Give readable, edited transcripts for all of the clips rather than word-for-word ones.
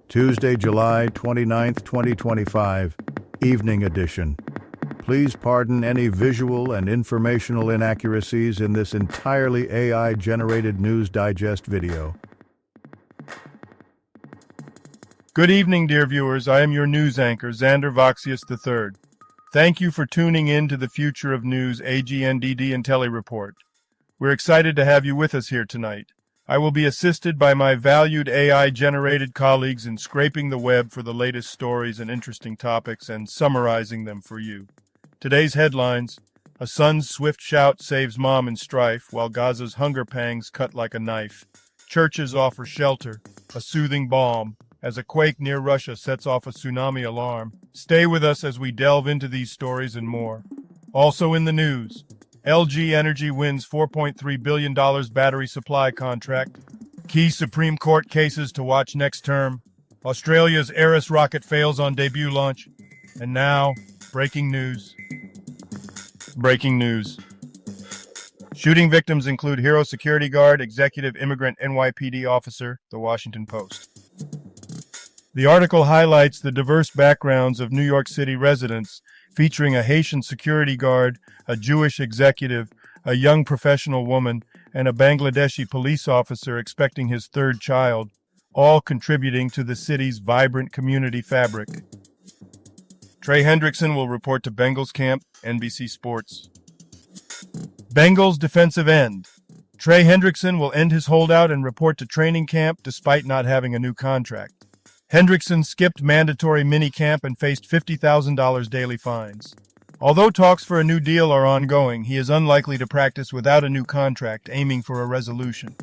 Tuesday, July 29th, 2025, Evening Edition. Please pardon any visual and informational inaccuracies in this entirely AI-generated News Digest video. Good evening, dear viewers. I am your news anchor, Xander Voxius III. Thank you for tuning in to the Future of News AGNDD intelliReport. We're excited to have you with us here tonight. I will be assisted by my valued AI-generated colleagues in scraping the web for the latest stories and interesting topics and summarizing them for you. Today's headlines: a son's swift shout saves mom in strife, while Gaza's hunger pangs cut like a knife. Churches offer shelter, a soothing balm, as a quake near Russia sets off a tsunami alarm. Stay with us as we delve into these stories and more. Also in the news, LG Energy wins $4.3 billion battery supply contract. Key Supreme Court cases to watch next term. Australia's Eris rocket fails on debut launch. And now, breaking news. Breaking news. Shooting victims include Hero security guard, executive immigrant NYPD officer, The Washington Post. The article highlights the diverse backgrounds of New York City residents, featuring a Haitian security guard, a Jewish executive, a young professional woman, and a Bangladeshi police officer expecting his third child, all contributing to the city's vibrant community fabric. Trey Hendrickson will report to Bengals camp, NBC Sports. Bengals defensive end. Trey Hendrickson will end his holdout and report to training camp despite not having a new contract. Hendrickson skipped mandatory minicamp and faced $50,000 daily fines. Although talks for a new deal are ongoing, he is unlikely to practice without a new contract, aiming for a resolution.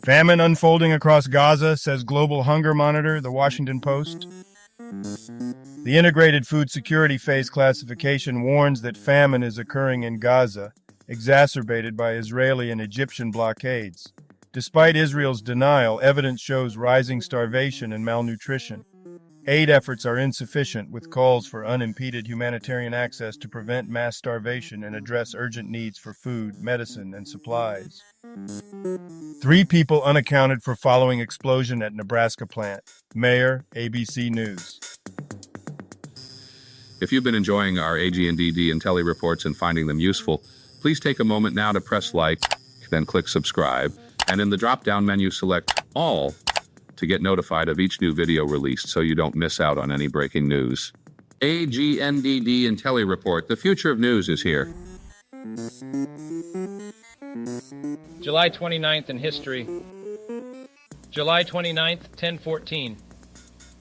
Famine unfolding across Gaza, says Global Hunger Monitor, The Washington Post. The Integrated Food Security Phase classification warns that famine is occurring in Gaza, exacerbated by Israeli and Egyptian blockades. Despite Israel's denial, evidence shows rising starvation and malnutrition. Aid efforts are insufficient, with calls for unimpeded humanitarian access to prevent mass starvation and address urgent needs for food, medicine, and supplies. 3 people unaccounted for following explosion at Nebraska plant. Mayor, ABC News. If you've been enjoying our AGNDD intelliReports and finding them useful, please take a moment now to press like, then click subscribe, and in the drop-down menu select All to get notified of each new video released so you don't miss out on any breaking news. AGNDD intelliReport, the future of news is here. July 29th in history. July 29th, 1014.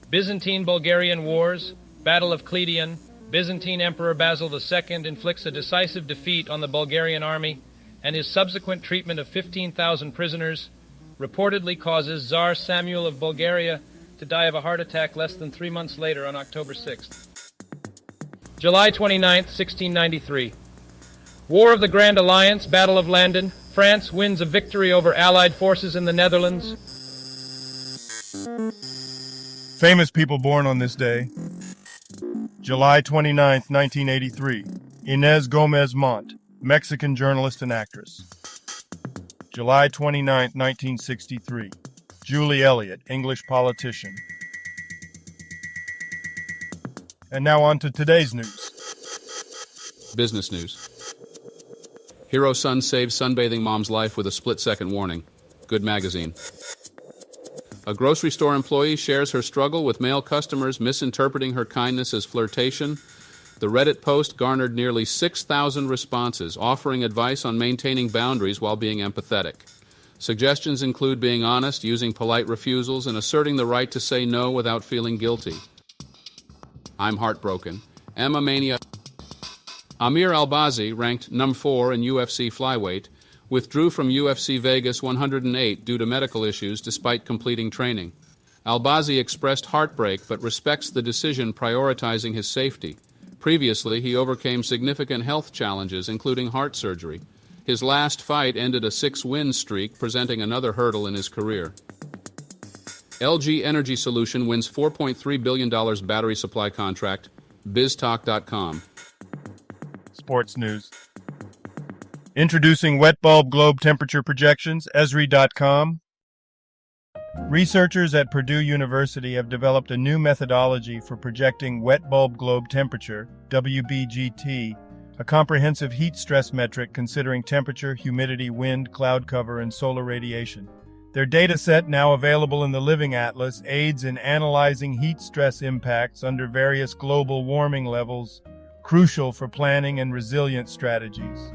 Byzantine-Bulgarian Wars, Battle of Cleidion. Byzantine Emperor Basil II inflicts a decisive defeat on the Bulgarian army, and his subsequent treatment of 15,000 prisoners reportedly causes Tsar Samuel of Bulgaria to die of a heart attack less than 3 months later on October 6th. July 29th, 1693. War of the Grand Alliance, Battle of Landen. France wins a victory over Allied forces in the Netherlands. Famous people born on this day. July 29th, 1983. Inez Gomez Montt, Mexican journalist and actress. July 29, 1963. Julie Elliott, English politician. And now on to today's news. Business news. Hero son saves sunbathing mom's life with a split-second warning. Good magazine. A grocery store employee shares her struggle with male customers misinterpreting her kindness as flirtation. The Reddit post garnered nearly 6,000 responses, offering advice on maintaining boundaries while being empathetic. Suggestions include being honest, using polite refusals, and asserting the right to say no without feeling guilty. I'm heartbroken. Emma Mania. Amir Albazi, ranked number 4 in UFC flyweight, withdrew from UFC Vegas 108 due to medical issues despite completing training. Albazi expressed heartbreak but respects the decision, prioritizing his safety. Previously, he overcame significant health challenges, including heart surgery. His last fight ended a 6-win streak, presenting another hurdle in his career. LG Energy Solution wins $4.3 billion battery supply contract. BizTalk.com. Sports news. Introducing wet bulb globe temperature projections, Esri.com. Researchers at Purdue University have developed a new methodology for projecting wet bulb globe temperature, WBGT, a comprehensive heat stress metric considering temperature, humidity, wind, cloud cover, and solar radiation. Their data set, now available in the Living Atlas, aids in analyzing heat stress impacts under various global warming levels, crucial for planning and resilience strategies.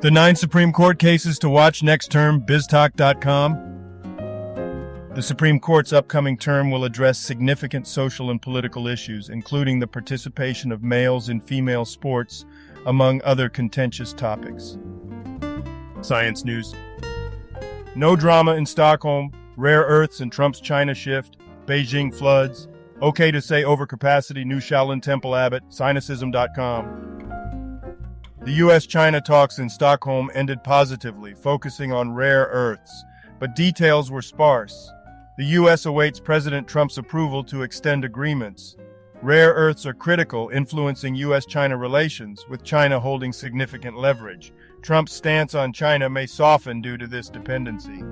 The 9 Supreme Court cases to watch next term, biztalk.com. The Supreme Court's upcoming term will address significant social and political issues, including the participation of males in female sports, among other contentious topics. Science news. No drama in Stockholm, rare earths and Trump's China shift, Beijing floods, okay to say overcapacity, new Shaolin Temple abbot, Sinocism.com. The U.S.-China talks in Stockholm ended positively, focusing on rare earths, but details were sparse. The U.S. awaits President Trump's approval to extend agreements. Rare earths are critical, influencing U.S.-China relations, with China holding significant leverage. Trump's stance on China may soften due to this dependency.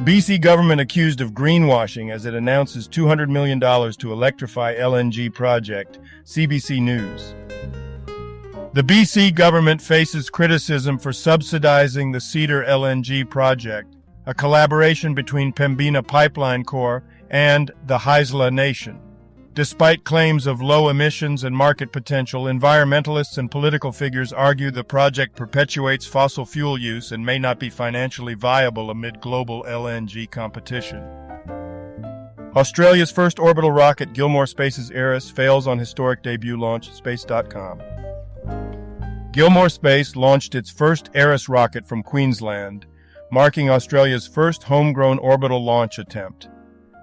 BC government accused of greenwashing as it announces $200 million to electrify LNG project, CBC News. The BC government faces criticism for subsidizing the Cedar LNG project, a collaboration between Pembina Pipeline Corp. And the Haisla Nation. Despite claims of low emissions and market potential, environmentalists and political figures argue the project perpetuates fossil fuel use and may not be financially viable amid global LNG competition. Australia's first orbital rocket, Gilmour Space's Eris, fails on historic debut launch, Space.com. Gilmour Space launched its first Eris rocket from Queensland, marking Australia's first homegrown orbital launch attempt.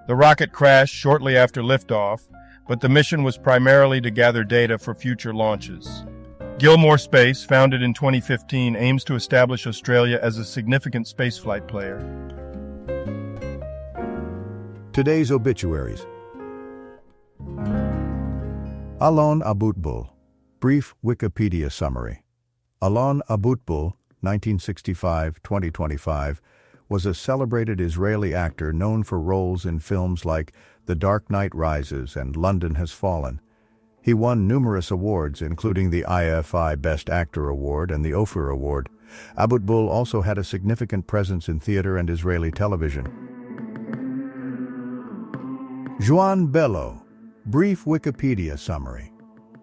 The rocket crashed shortly after liftoff, but the mission was primarily to gather data for future launches. Gilmour Space, founded in 2015, aims to establish Australia as a significant spaceflight player. Today's obituaries. Alon Abutbul. Brief Wikipedia summary. Alon Abutbul, 1965-2025, was a celebrated Israeli actor known for roles in films like The Dark Knight Rises and London Has Fallen. He won numerous awards, including the IFI Best Actor Award and the Ophir Award. Abutbul also had a significant presence in theater and Israeli television. Joan Bello. Brief Wikipedia summary.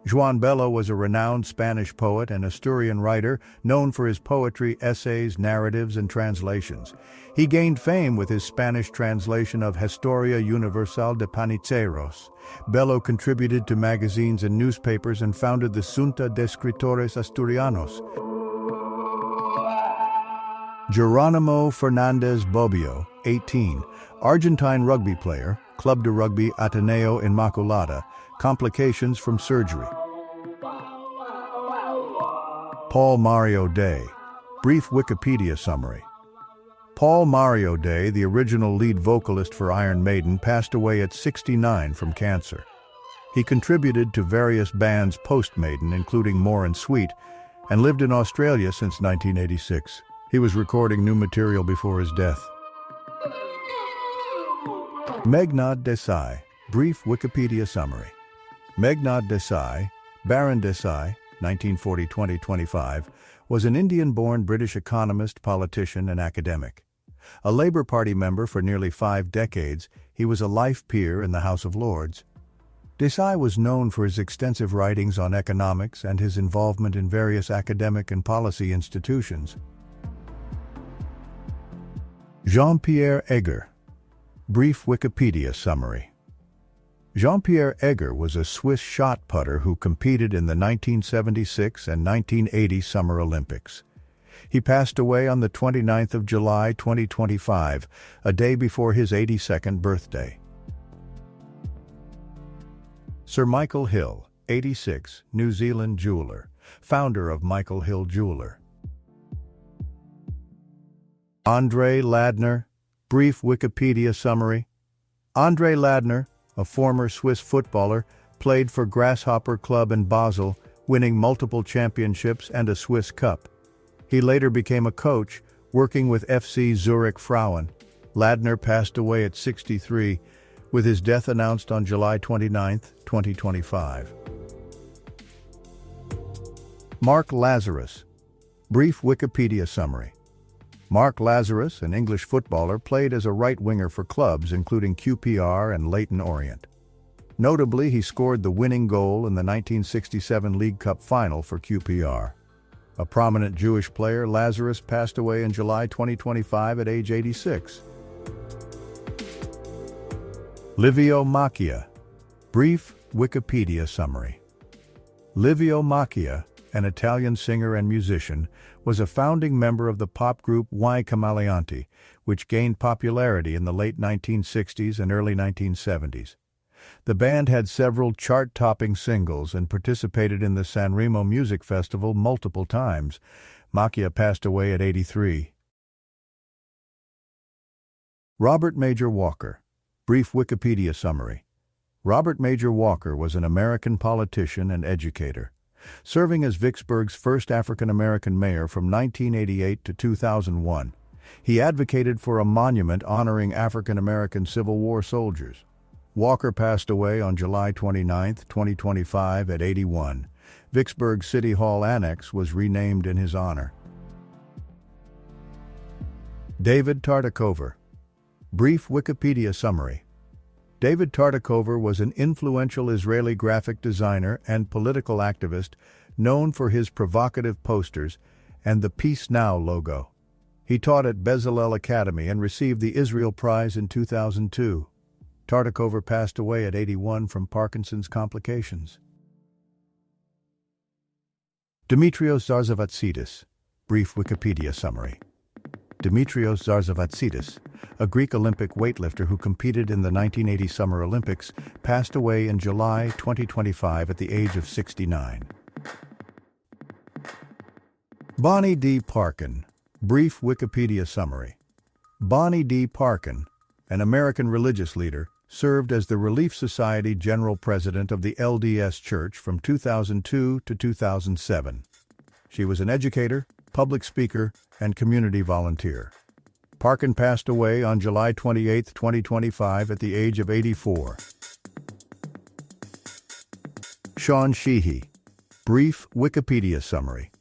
Joan Bello was a renowned Spanish poet and Asturian writer known for his poetry, essays, narratives, and translations. He gained fame with his Spanish translation of Historia Universal de Paniceros. Bello contributed to magazines and newspapers and founded the Junta de Escritores Asturianos. Geronimo Fernandez Bobbio, 18, Argentine rugby player, Club de Rugby Ateneo Inmaculada, complications from surgery. Paul Mario Day. Brief Wikipedia summary. Paul Mario Day, the original lead vocalist for Iron Maiden, passed away at 69 from cancer. He contributed to various bands post-Maiden, including More and Sweet, and lived in Australia since 1986. He was recording new material before his death. Meghnad Desai. Brief Wikipedia summary. Meghnad Desai, Baron Desai, 1940-2025, was an Indian-born British economist, politician, and academic. A Labour Party member for nearly 5 decades, he was a life peer in the House of Lords. Desai was known for his extensive writings on economics and his involvement in various academic and policy institutions. Jean-Pierre Egger. Brief Wikipedia summary. Jean-Pierre Egger was a Swiss shot putter who competed in the 1976 and 1980 Summer Olympics. He passed away on the 29th of July 2025, a day before his 82nd birthday. Sir Michael Hill, 86, New Zealand jeweler, founder of Michael Hill Jeweler. Andre Ladner. Brief Wikipedia summary. Andre Ladner, a former Swiss footballer, played for Grasshopper Club in Basel, winning multiple championships and a Swiss Cup. He later became a coach, working with FC Zurich Frauen. Ladner passed away at 63, with his death announced on July 29, 2025. Mark Lazarus. Brief Wikipedia summary. Mark Lazarus, an English footballer, played as a right-winger for clubs including QPR and Leyton Orient. Notably, he scored the winning goal in the 1967 League Cup final for QPR. A prominent Jewish player, Lazarus passed away in July 2025 at age 86. Livio Macchia. Brief Wikipedia summary. Livio Macchia, an Italian singer and musician, was a founding member of the pop group Y Camaleonti, which gained popularity in the late 1960s and early 1970s. The band had several chart-topping singles and participated in the Sanremo Music Festival multiple times. Macchia passed away at 83. Robert Major Walker. Brief Wikipedia summary. Robert Major Walker was an American politician and educator. Serving as Vicksburg's first African-American mayor from 1988 to 2001, he advocated for a monument honoring African-American Civil War soldiers. Walker passed away on July 29, 2025 at 81. Vicksburg City Hall Annex was renamed in his honor. David Tartakover. Brief Wikipedia summary. David Tartakover was an influential Israeli graphic designer and political activist known for his provocative posters and the Peace Now logo. He taught at Bezalel Academy and received the Israel Prize in 2002. Tartakover passed away at 81 from Parkinson's complications. Dimitrios Zarzavatsidis. Brief Wikipedia summary. Dimitrios Zarzavatsidis, a Greek Olympic weightlifter who competed in the 1980 Summer Olympics, passed away in July 2025 at the age of 69. Bonnie D. Parkin. Brief Wikipedia summary. Bonnie D. Parkin, an American religious leader, served as the Relief Society General President of the LDS Church from 2002 to 2007. She was an educator, public speaker, and community volunteer. Parkin passed away on July 28, 2025 at the age of 84. Sean Sheehy. Brief Wikipedia summary.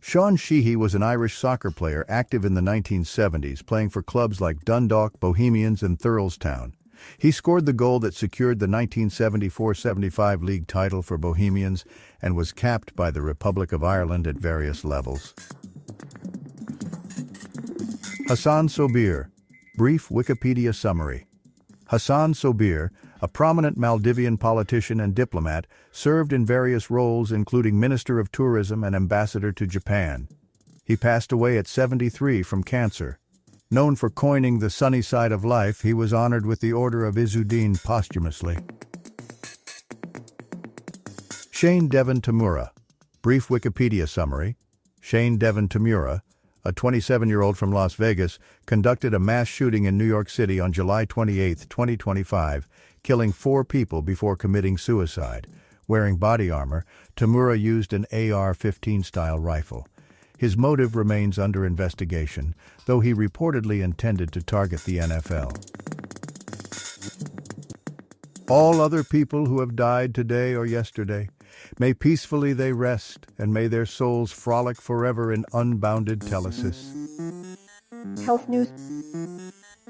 Sean Sheehy was an Irish soccer player active in the 1970s, playing for clubs like Dundalk, Bohemians, and Thurlestown. He scored the goal that secured the 1974-75 league title for Bohemians and was capped by the Republic of Ireland at various levels. Hassan Sobir. Brief Wikipedia summary. Hassan Sobir, a prominent Maldivian politician and diplomat, served in various roles including Minister of Tourism and Ambassador to Japan. He passed away at 73 from cancer. Known for coining the sunny side of life, he was honored with the Order of Izzuddin posthumously. Shane Devon Tamura. Brief Wikipedia summary. Shane Devon Tamura, a 27-year-old from Las Vegas, conducted a mass shooting in New York City on July 28, 2025, killing 4 people before committing suicide. Wearing body armor, Tamura used an AR-15-style rifle. His motive remains under investigation, though he reportedly intended to target the NFL. All other people who have died today or yesterday, may peacefully they rest, and may their souls frolic forever in unbounded telesis. Health news.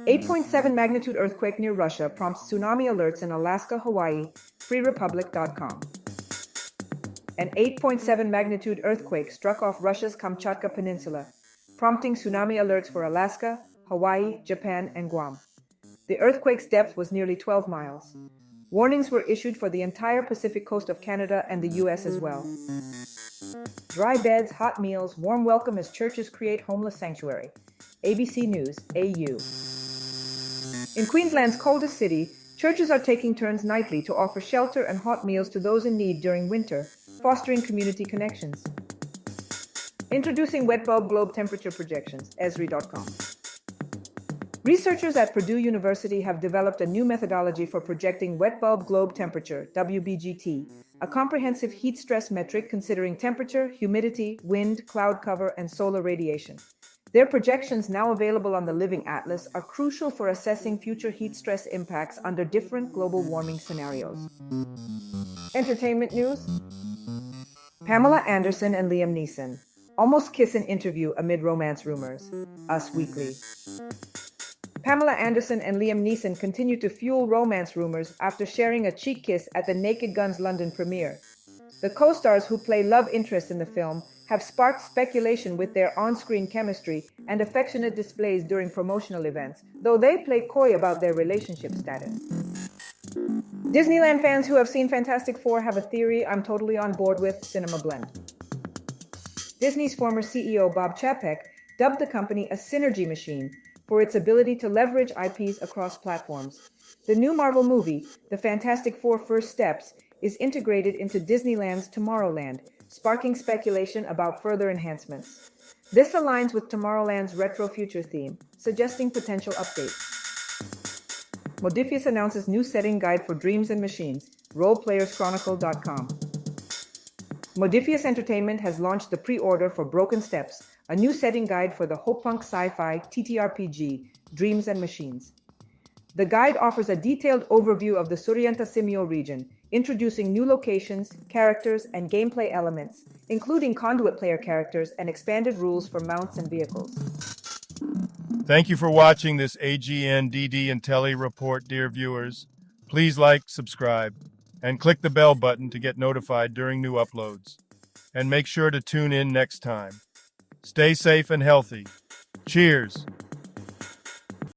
8.7 magnitude earthquake near Russia prompts tsunami alerts in Alaska, Hawaii, freerepublic.com. An 8.7 magnitude earthquake struck off Russia's Kamchatka Peninsula, prompting tsunami alerts for Alaska, Hawaii, Japan, and Guam. The earthquake's depth was nearly 12 miles. Warnings were issued for the entire Pacific coast of Canada and the U.S. as well. Dry beds, hot meals, warm welcome as churches create homeless sanctuary. ABC News, AU. In Queensland's coldest city, churches are taking turns nightly to offer shelter and hot meals to those in need during winter, fostering community connections. Introducing wet bulb globe temperature projections, Esri.com. Researchers at Purdue University have developed a new methodology for projecting wet bulb globe temperature, WBGT, a comprehensive heat stress metric considering temperature, humidity, wind, cloud cover, and solar radiation. Their projections, now available on the Living Atlas, are crucial for assessing future heat stress impacts under different global warming scenarios. Entertainment news. Pamela Anderson and Liam Neeson almost kiss in interview amid romance rumors. Us Weekly. Pamela Anderson and Liam Neeson continue to fuel romance rumors after sharing a cheek kiss at the Naked Gun's London premiere. The co-stars, who play love interests in the film, have sparked speculation with their on-screen chemistry and affectionate displays during promotional events, though they play coy about their relationship status. Disneyland fans who have seen Fantastic Four have a theory I'm totally on board with: Cinema Blend. Disney's former CEO Bob Chapek dubbed the company a synergy machine for its ability to leverage IPs across platforms. The new Marvel movie, The Fantastic Four: First Steps, is integrated into Disneyland's Tomorrowland, sparking speculation about further enhancements. This aligns with Tomorrowland's retro future theme, suggesting potential updates. Modifius announces new setting guide for Dreams and Machines, roleplayerschronicle.com. Modifius Entertainment has launched the pre-order for Broken Steps, a new setting guide for the hopepunk sci-fi TTRPG, Dreams and Machines. The guide offers a detailed overview of the Surienta Simio region, introducing new locations, characters, and gameplay elements, including conduit player characters and expanded rules for mounts and vehicles. Thank you for watching this AGNDD intelliReport, dear viewers. Please like, subscribe, and click the bell button to get notified during new uploads. And make sure to tune in next time. Stay safe and healthy. Cheers!